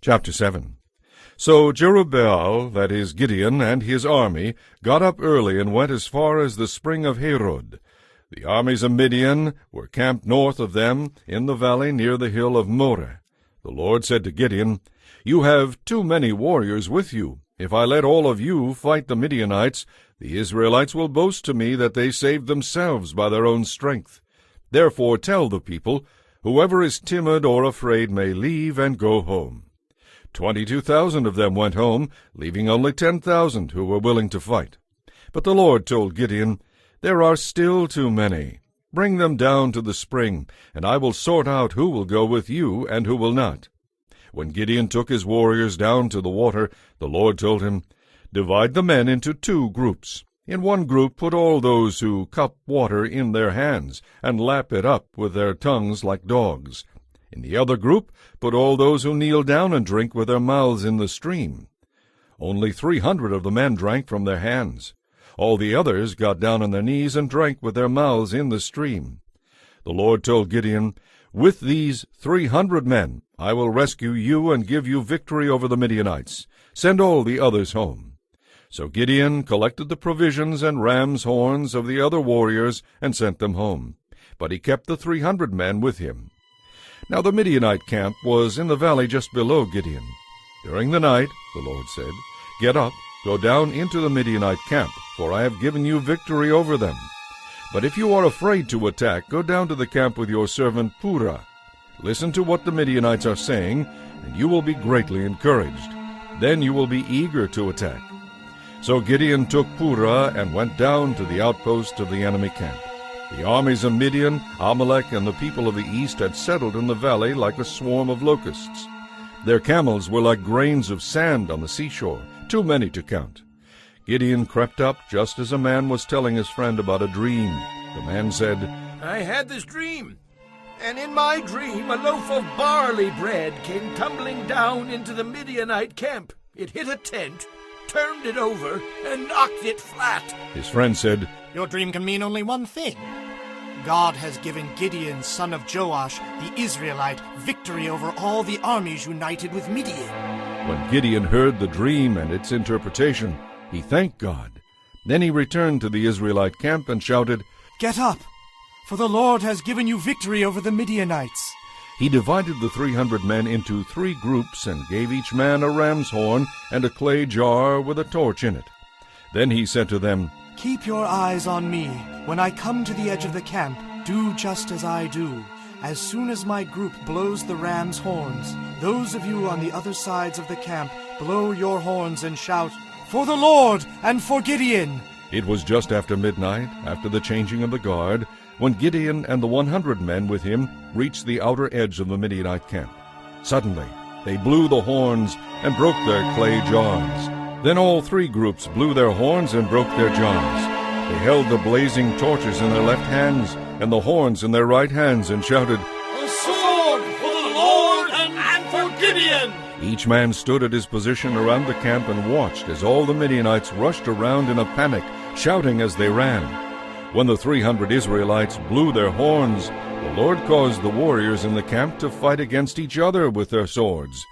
Chapter 7. So Jerubbaal, that is Gideon, and his army, got up early and went as far as the spring of Harod. The armies of Midian were camped north of them, in the valley near the hill of Moreh. The Lord said to Gideon, "You have too many warriors with you. If I let all of you fight the Midianites, the Israelites will boast to me that they saved themselves by their own strength. Therefore tell the people, whoever is timid or afraid may leave and go home." 22,000 of them went home, leaving only 10,000 who were willing to fight. But the Lord told Gideon, "There are still too many. Bring them down to the spring, and I will sort out who will go with you and who will not." When Gideon took his warriors down to the water, the Lord told him, "Divide the men into 2 groups. In one group put all those who cup water in their hands, and lap it up with their tongues like dogs. In the other group put all those who kneel down and drink with their mouths in the stream." Only 300 of the men drank from their hands. All the others got down on their knees and drank with their mouths in the stream. The Lord told Gideon, "With these 300 men I will rescue you and give you victory over the Midianites. Send all the others home." So Gideon collected the provisions and ram's horns of the other warriors and sent them home. But he kept the 300 men with him. Now the Midianite camp was in the valley just below Gideon. "During the night," the Lord said, "get up, go down into the Midianite camp, for I have given you victory over them. But if you are afraid to attack, go down to the camp with your servant Purah. Listen to what the Midianites are saying, and you will be greatly encouraged. Then you will be eager to attack." So Gideon took Purah and went down to the outpost of the enemy camp. The armies of Midian, Amalek, and the people of the east had settled in the valley like a swarm of locusts. Their camels were like grains of sand on the seashore, too many to count. Gideon crept up just as a man was telling his friend about a dream. The man said, "I had this dream, and in my dream a loaf of barley bread came tumbling down into the Midianite camp. It hit a tent, turned it over, and knocked it flat." His friend said, "Your dream can mean only one thing. God has given Gideon, son of Joash, the Israelite, victory over all the armies united with Midian." When Gideon heard the dream and its interpretation, he thanked God. Then he returned to the Israelite camp and shouted, "Get up, for the Lord has given you victory over the Midianites." He divided the 300 men into 3 groups and gave each man a ram's horn and a clay jar with a torch in it. Then he said to them, "Keep your eyes on me. When I come to the edge of the camp, do just as I do. As soon as my group blows the ram's horns, those of you on the other sides of the camp blow your horns and shout, 'For the Lord and for Gideon!'" It was just after midnight, after the changing of the guard, when Gideon and the 100 men with him reached the outer edge of the Midianite camp. Suddenly they blew the horns and broke their clay jars. Then all 3 groups blew their horns and broke their jars. They held the blazing torches in their left hands and the horns in their right hands and shouted, "A sword for the Lord and for Gideon!" Each man stood at his position around the camp and watched as all the Midianites rushed around in a panic, shouting as they ran. When the 300 Israelites blew their horns, the Lord caused the warriors in the camp to fight against each other with their swords.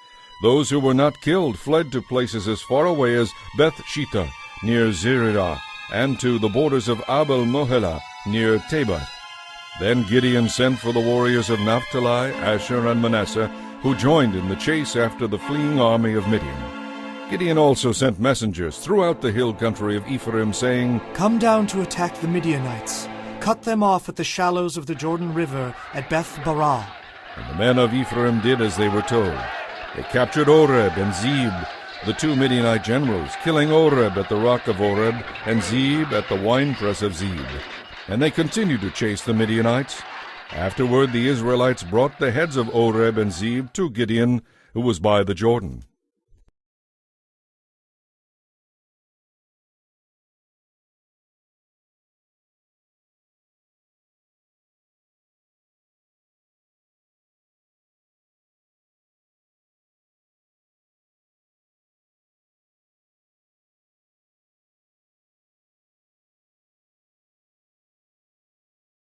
Those who were not killed fled to places as far away as Beth-shittah, near Zererah, and to the borders of Abel-mohelah, near Tabbath. Then Gideon sent for the warriors of Naphtali, Asher, and Manasseh, who joined in the chase after the fleeing army of Midian. Gideon also sent messengers throughout the hill country of Ephraim, saying, "Come down to attack the Midianites. Cut them off at the shallows of the Jordan River at Beth-barah." And the men of Ephraim did as they were told. They captured Oreb and Zeb, the 2 Midianite generals, killing Oreb at the rock of Oreb and Zeb at the winepress of Zeb. And they continued to chase the Midianites. Afterward the Israelites brought the heads of Oreb and Zeb to Gideon, who was by the Jordan.